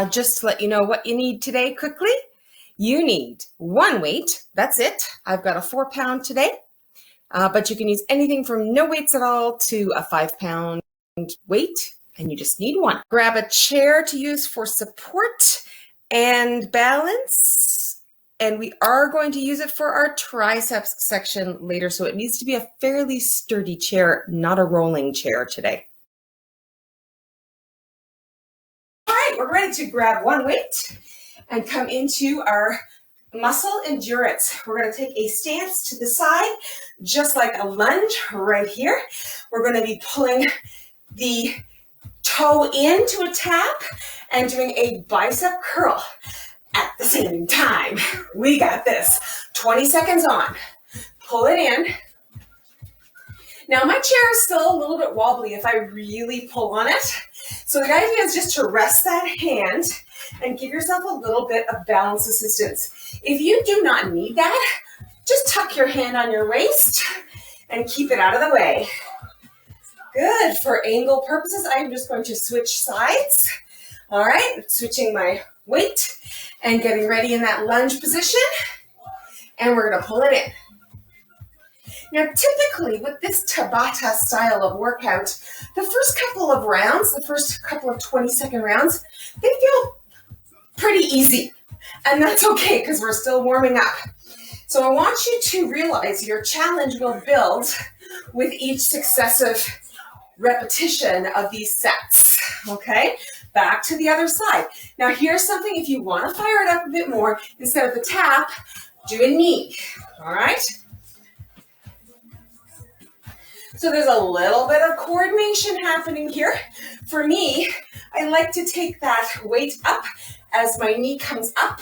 Just to let you know what you need today quickly. You need one weight. That's it. I've got a 4-pound today, but you can use anything from no weights at all to a 5-pound weight, and you just need one. Grab a chair to use for support and balance, and we are going to use it for our triceps section later, so it needs to be a fairly sturdy chair, not a rolling chair today. All right, we're ready to grab one weight and come into our muscle endurance. We're going to take a stance to the side, just like a lunge right here. We're going to be pulling the toe into a tap and doing a bicep curl at the same time. We got this. 20 seconds on. Pull it in. Now my chair is still a little bit wobbly if I really pull on it. So the idea is just to rest that hand and give yourself a little bit of balance assistance. If you do not need that, just tuck your hand on your waist and keep it out of the way. Good. For angle purposes, I'm just going to switch sides. All right, switching my weight and getting ready in that lunge position. And we're going to pull it in. Now, typically with this Tabata style of workout, the first couple of rounds, the first couple of 20-second rounds, they feel pretty easy. And that's okay because we're still warming up. So I want you to realize your challenge will build with each successive repetition of these sets. Okay, back to the other side. Now here's something, if you want to fire it up a bit more, instead of the tap, do a knee. All right. So there's a little bit of coordination happening here. For me, I like to take that weight up as my knee comes up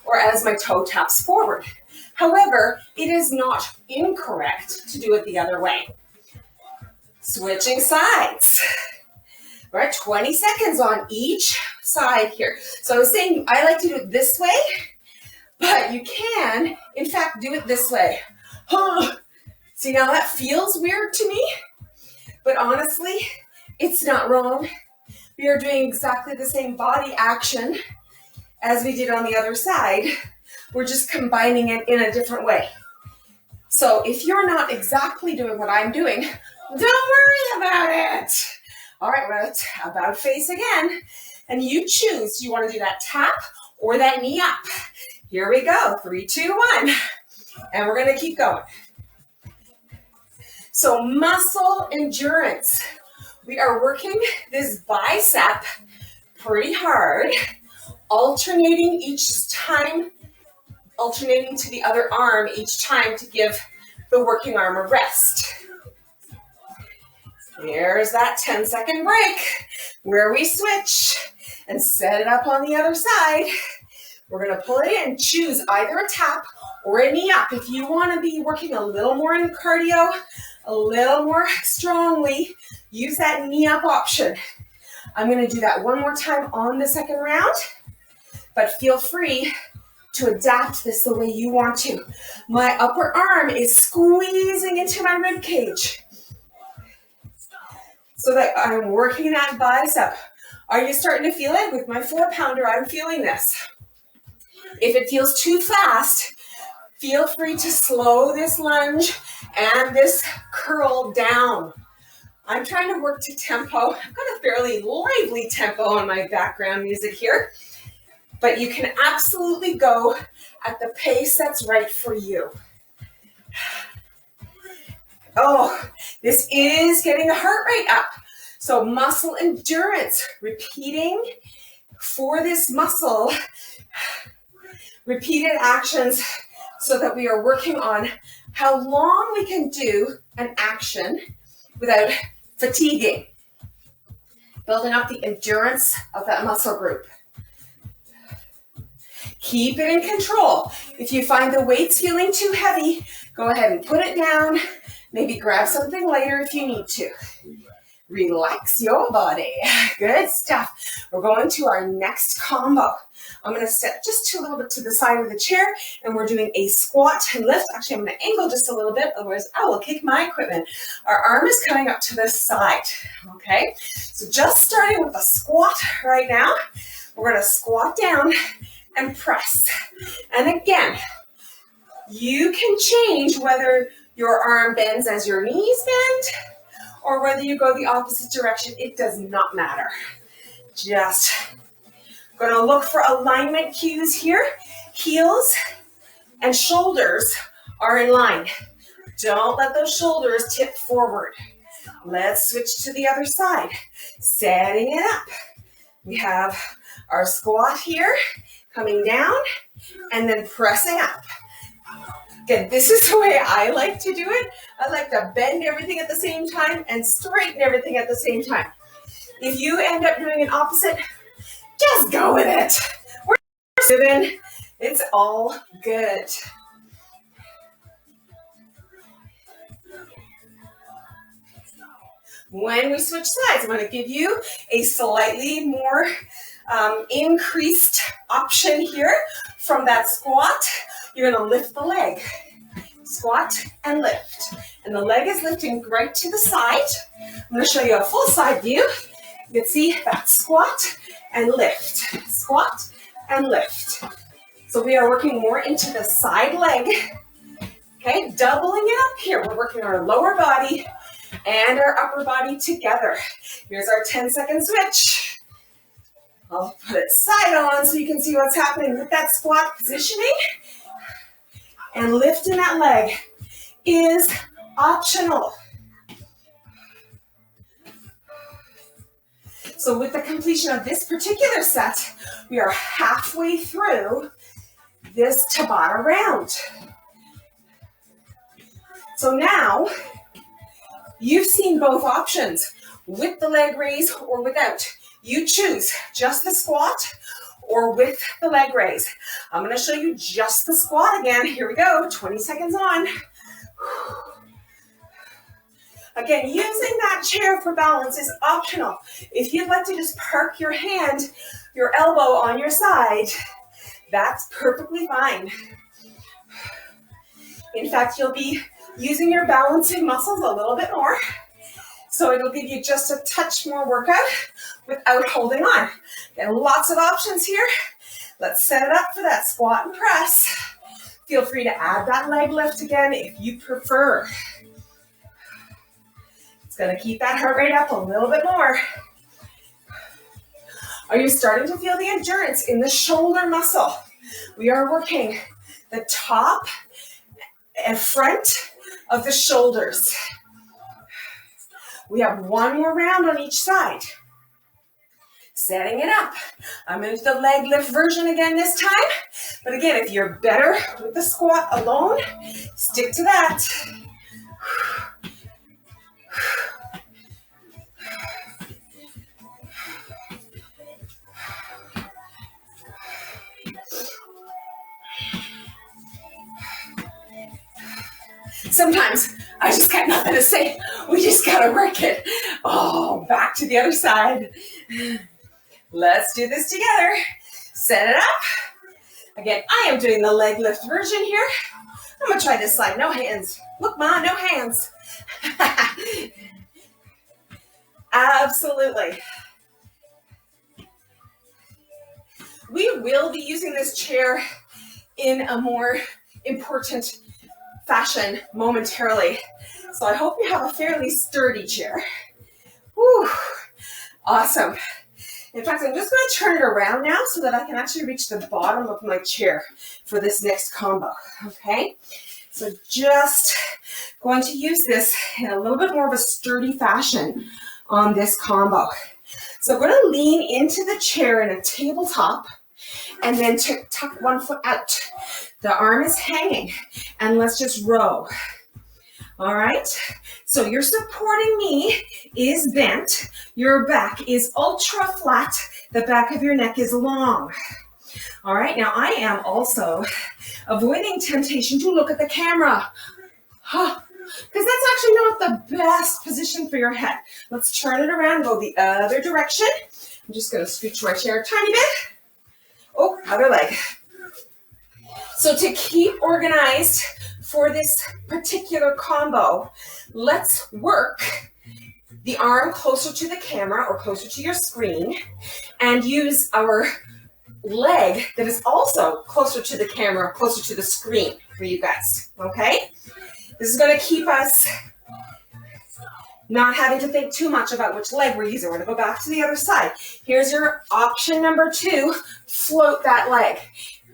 or as my toe taps forward. However, it is not incorrect to do it the other way. Switching sides. All right, 20 seconds on each side here. So I was saying I like to do it this way, but you can, in fact, do it this way. See, now that feels weird to me, but honestly, it's not wrong. We are doing exactly the same body action as we did on the other side. We're just combining it in a different way. So if you're not exactly doing what I'm doing, don't worry about it. All right, we're at about face again. And you choose, do you want to do that tap or that knee up? Here we go, 3, 2, 1. And we're going to keep going. So muscle endurance. We are working this bicep pretty hard, alternating each time, alternating to the other arm each time to give the working arm a rest. There's that 10-second break where we switch and set it up on the other side. We're going to pull it in, choose either a tap or a knee up. If you want to be working a little more in cardio, a little more strongly, use that knee up option. I'm going to do that one more time on the second round, but feel free to adapt this the way you want to. My upper arm is squeezing into my rib cage so that I'm working that bicep. Are you starting to feel it? With my 4-pounder, I'm feeling this. If it feels too fast, feel free to slow this lunge and this curl down. I'm trying to work to tempo. I've got a fairly lively tempo on my background music here, but you can absolutely go at the pace that's right for you. Oh, this is getting the heart rate up. So muscle endurance, repeating for this muscle, repeated actions so that we are working on how long we can do an action without fatiguing, building up the endurance of that muscle group. Keep it in control. If you find the weights feeling too heavy, go ahead and put it down. Maybe grab something lighter if you need to. Relax your body. Good stuff. We're going to our next combo. I'm going to step just a little bit to the side of the chair, and we're doing a squat and lift. Actually, I'm going to angle just a little bit, otherwise I will kick my equipment. Our arm is coming up to the side, okay? So just starting with a squat right now. We're going to squat down and press. And again, you can change whether your arm bends as your knees bend or whether you go the opposite direction. It does not matter. Just going to look for alignment cues here. Heels and shoulders are in line. Don't let those shoulders tip forward. Let's switch to the other side. Setting it up. We have our squat here, coming down, and then pressing up. Again, this is the way I like to do it. I like to bend everything at the same time and straighten everything at the same time. If you end up doing an opposite, just go with it. We're sitting. It's all good. When we switch sides, I'm going to give you a slightly more increased option here. From that squat, you're going to lift the leg. Squat and lift. And the leg is lifting right to the side. I'm going to show you a full side view. You can see that squat and lift. Squat and lift. So we are working more into the side leg. Okay, doubling it up here. We're working our lower body and our upper body together. Here's our 10-second switch. I'll put it side on so you can see what's happening with that squat positioning. And lifting that leg is optional. So with the completion of this particular set, we are halfway through this Tabata round. So now, you've seen both options, with the leg raise or without. You choose just the squat or with the leg raise. I'm going to show you just the squat again. Here we go, 20 seconds on. Again, using that chair for balance is optional. If you'd like to just park your hand, your elbow on your side, that's perfectly fine. In fact, you'll be using your balancing muscles a little bit more. So it'll give you just a touch more workout without holding on. And lots of options here. Let's set it up for that squat and press. Feel free to add that leg lift again if you prefer. It's going to keep that heart rate up a little bit more. Are you starting to feel the endurance in the shoulder muscle? We are working the top and front of the shoulders. We have one more round on each side. Setting it up. I'm going to do the leg lift version again this time. But again, if you're better with the squat alone, stick to that. Sometimes I just got nothing to say. We just got to work it. Oh, back to the other side. Let's do this together. Set it up. Again, I am doing the leg lift version here. I'm going to try this side. No hands. Look, Ma, no hands. Absolutely. We will be using this chair in a more important fashion momentarily. So I hope you have a fairly sturdy chair. Whew. Awesome. In fact, I'm just going to turn it around now so that I can actually reach the bottom of my chair for this next combo. Okay? So just going to use this in a little bit more of a sturdy fashion on this combo. So I'm going to lean into the chair in a tabletop and then tuck one foot out. The arm is hanging, and let's just row. All right, so your supporting knee is bent, your back is ultra flat, the back of your neck is long. All right, now I am also avoiding temptation to look at the camera, because that's actually not the best position for your head. Let's turn it around, go the other direction. I'm just going to scooch my chair a tiny bit. Oh, other leg. So to keep organized for this particular combo, let's work the arm closer to the camera or closer to your screen, and use our leg that is also closer to the camera, closer to the screen for you guys, okay? This is going to keep us not having to think too much about which leg we're using. We're going to go back to the other side. Here's your option number 2, float that leg.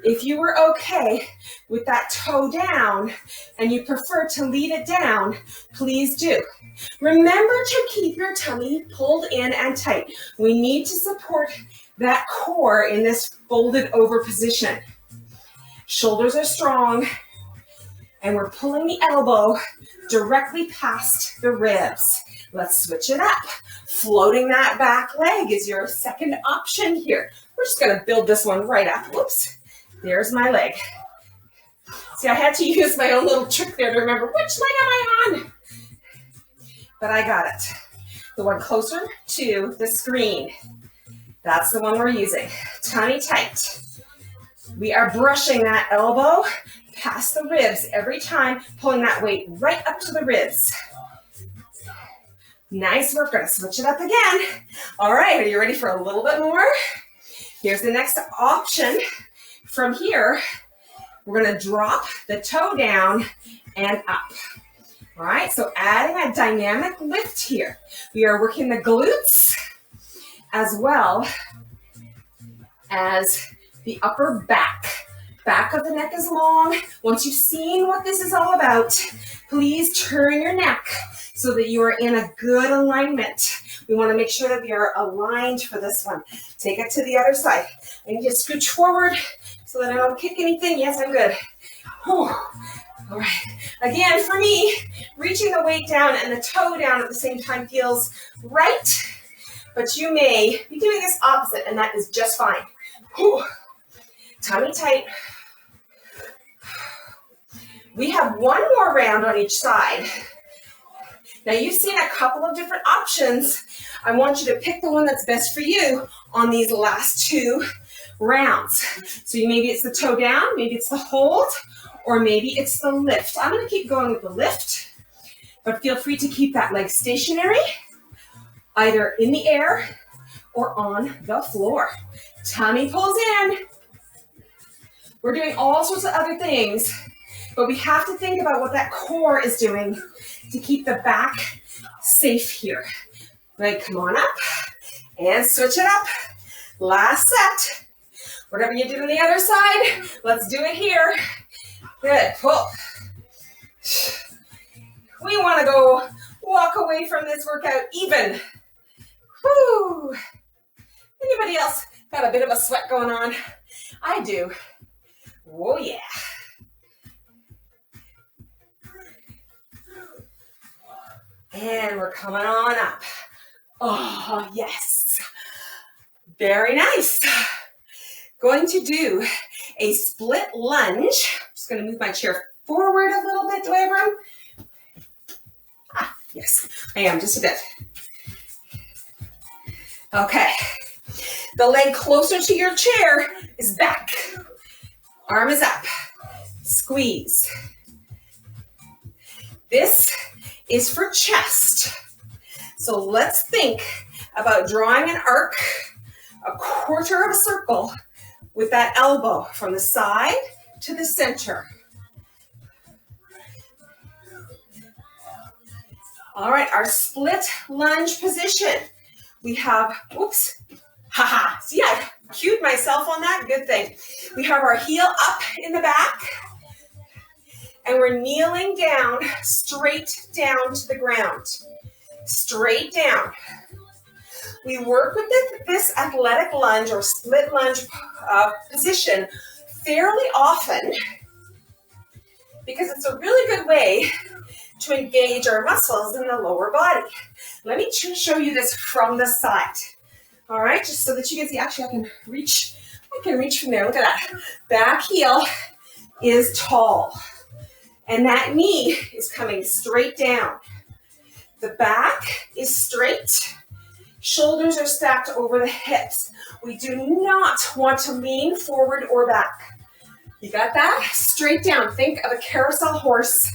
If you were okay with that toe down and you prefer to leave it down, please do. Remember to keep your tummy pulled in and tight. We need to support that core in this folded over position. Shoulders are strong, and we're pulling the elbow directly past the ribs. Let's switch it up. Floating that back leg is your second option here. We're just gonna build this one right up. Whoops, there's my leg. See, I had to use my own little trick there to remember which leg am I on? But I got it. The one closer to the screen. That's the one we're using. Tummy tight. We are brushing that elbow past the ribs every time, pulling that weight right up to the ribs. Nice work. Gonna switch it up again. All right, are you ready for a little bit more? Here's the next option. From here, we're gonna drop the toe down and up. All right, so adding a dynamic lift here. We are working the glutes as well as the upper back. Back of the neck is long. Once you've seen what this is all about, please turn your neck so that you are in a good alignment. We want to make sure that we are aligned for this one. Take it to the other side. And just scooch forward so that I don't kick anything. Yes, I'm good. Whew. All right. Again, for me, reaching the weight down and the toe down at the same time feels right, but you may be doing this opposite, and that is just fine. Whew. Tummy tight. We have one more round on each side. Now you've seen a couple of different options. I want you to pick the one that's best for you on these last 2 rounds. So maybe it's the toe down, maybe it's the hold, or maybe it's the lift. I'm going to keep going with the lift, but feel free to keep that leg stationary, either in the air or on the floor. Tummy pulls in. We're doing all sorts of other things, but we have to think about what that core is doing to keep the back safe here. Right, come on up and switch it up. Last set. Whatever you did on the other side, let's do it here. Good, pull. We want to go walk away from this workout even. Whew. Anybody else got a bit of a sweat going on? I do. Oh yeah. And we're coming on up. Oh, yes. Very nice. Going to do a split lunge. Just going to move my chair forward a little bit. Do I have room? Ah, yes, I am, just a bit. Okay. The leg closer to your chair is back. Arm is up. Squeeze. This is for chest. So let's think about drawing an arc, a quarter of a circle with that elbow from the side to the center. All right, our split lunge position. We have, oops, haha, see, I cued myself on that, good thing. We have our heel up in the back, and we're kneeling down, straight down to the ground. Straight down. We work with this athletic lunge or split lunge position fairly often because it's a really good way to engage our muscles in the lower body. Let me show you this from the side. All right, just so that you can see, actually I can reach from there. Look at that. Back heel is tall. And that knee is coming straight down. The back is straight. Shoulders are stacked over the hips. We do not want to lean forward or back. You got that? Straight down. Think of a carousel horse.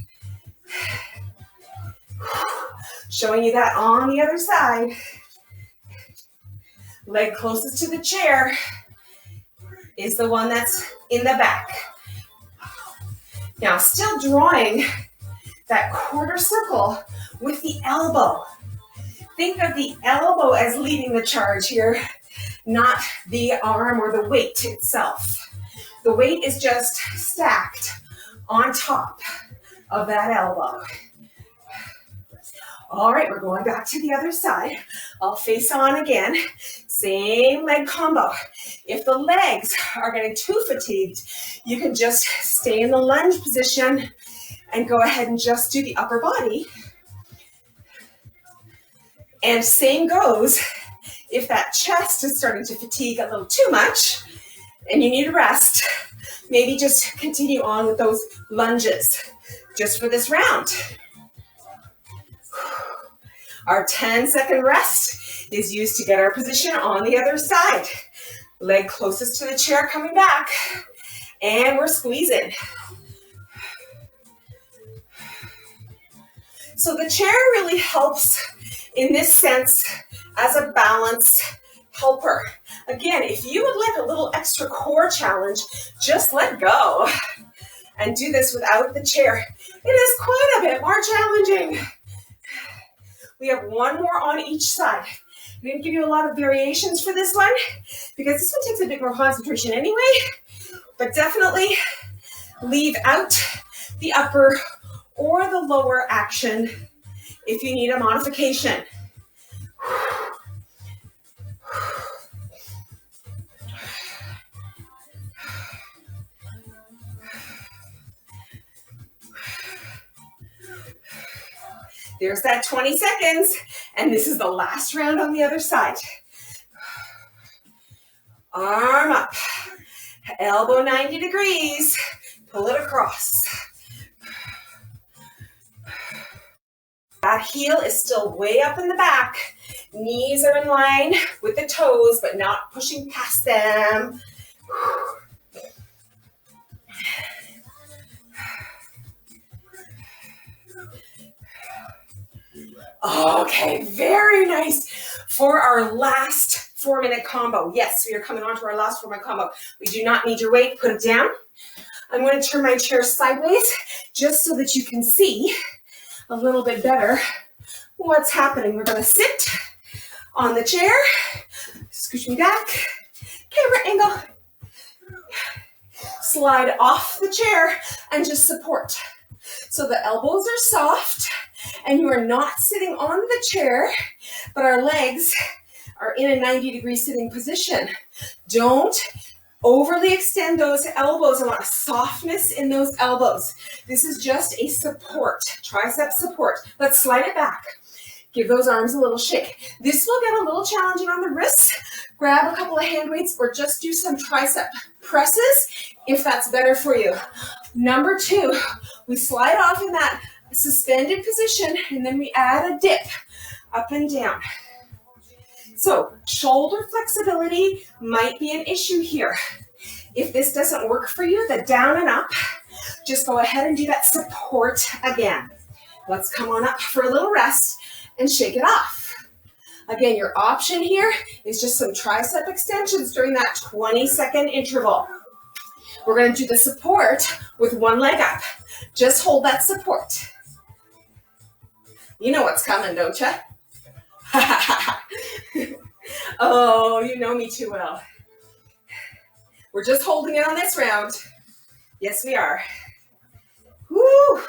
Showing you that on the other side. Leg closest to the chair is the one that's in the back. Now, still drawing that quarter circle with the elbow. Think of the elbow as leading the charge here, not the arm or the weight itself. The weight is just stacked on top of that elbow. All right, we're going back to the other side. I'll face on again. Same leg combo. If the legs are getting too fatigued, you can just stay in the lunge position and go ahead and just do the upper body. And same goes if that chest is starting to fatigue a little too much and you need a rest, maybe just continue on with those lunges just for this round. Our 10-second rest is used to get our position on the other side. Leg closest to the chair coming back, and we're squeezing. So the chair really helps in this sense as a balance helper. Again, if you would like a little extra core challenge, just let go and do this without the chair. It is quite a bit more challenging. We have one more on each side. I'm going to give you a lot of variations for this one because this one takes a bit more concentration anyway, but definitely leave out the upper or the lower action if you need a modification. There's that 20 seconds, and this is the last round on the other side. Arm up, elbow 90 degrees, pull it across. That heel is still way up in the back. Knees are in line with the toes, but not pushing past them. Okay, very nice. For our last 4-minute combo. Yes, we are coming on to our last 4-minute combo. We do not need your weight. Put it down. I'm going to turn my chair sideways just so that you can see a little bit better what's happening. We're going to sit on the chair. Scooch me back. Camera angle. Slide off the chair and just support. So the elbows are soft and you are not sitting on the chair, but our legs are in a 90-degree sitting position. Don't overly extend those elbows. I want a softness in those elbows. This is just a support, tricep support. Let's slide it back. Give those arms a little shake. This will get a little challenging on the wrists. Grab a couple of hand weights or just do some tricep presses if that's better for you. Number 2, we slide off in that suspended position and then we add a dip up and down. So shoulder flexibility might be an issue here. If this doesn't work for you, the down and up, just go ahead and do that support again. Let's come on up for a little rest and shake it off. Again, your option here is just some tricep extensions during that 20-second interval. We're going to do the support with one leg up. Just hold that support. You know what's coming, don't you? Oh, you know me too well. We're just holding it on this round. Yes, we are. Woo!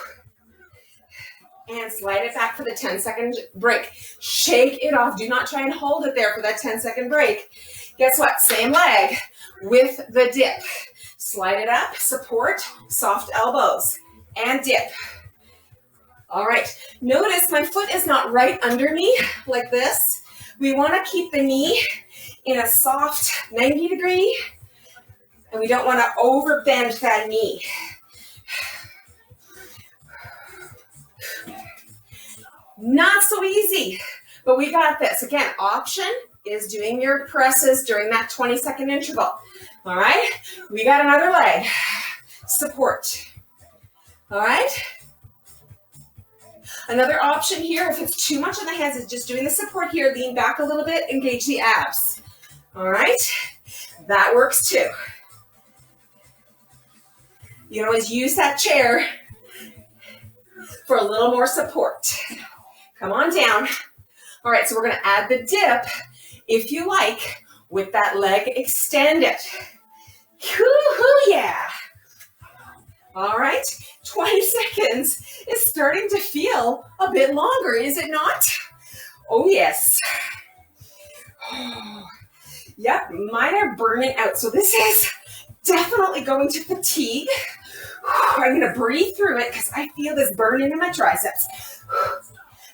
And slide it back for the 10-second break. Shake it off. Do not try and hold it there for that 10-second break. Guess what? Same leg with the dip. Slide it up, support, soft elbows, and dip. All right. Notice my foot is not right under me like this. We want to keep the knee in a soft 90 degree, and we don't want to overbend that knee. Not so easy, but we got this. Again, option is doing your presses during that 20-second interval. All right, we got another leg. Support. All right. Another option here, if it's too much on the hands, is just doing the support here. Lean back a little bit, engage the abs. All right, that works too. You can always use that chair for a little more support. Come on down. All right, so we're gonna add the dip, if you like, with that leg extended. Woo-hoo, yeah. All right, 20 seconds is starting to feel a bit longer, is it not? Oh, yes. Yep, mine are burning out. So this is definitely going to fatigue. I'm gonna breathe through it because I feel this burning in my triceps.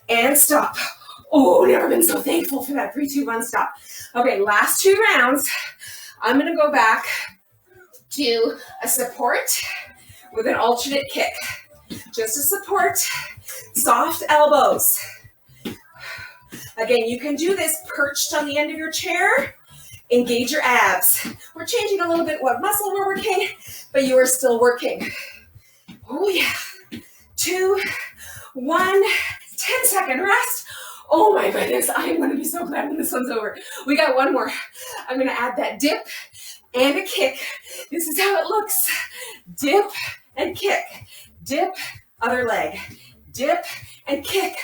And stop. Oh, never been so thankful for that 3, 2, 1, stop. Okay, last 2 rounds. I'm gonna go back to a support with an alternate kick. Just a support, soft elbows. Again, you can do this perched on the end of your chair. Engage your abs. We're changing a little bit what muscle we're working, but you are still working. Oh yeah. 2, 1, 10-second rest. Oh my goodness, I'm gonna be so glad when this one's over. We got one more. I'm gonna add that dip and a kick. This is how it looks. Dip and kick. Dip, other leg. Dip and kick.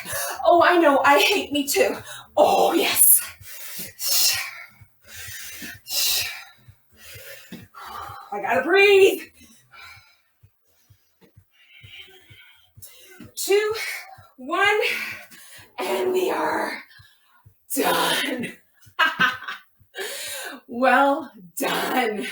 Oh, I know, I hate me too. Oh yes. I gotta breathe. 2, 1, and we are done. Well done.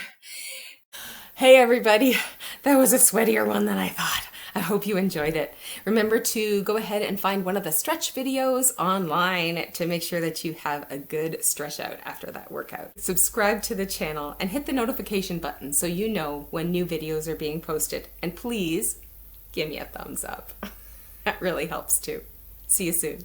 Hey everybody, that was a sweatier one than I thought. I hope you enjoyed it. Remember to go ahead and find one of the stretch videos online to make sure that you have a good stretch out after that workout. Subscribe to the channel and hit the notification button so you know when new videos are being posted. And please give me a thumbs up. That really helps too. See you soon.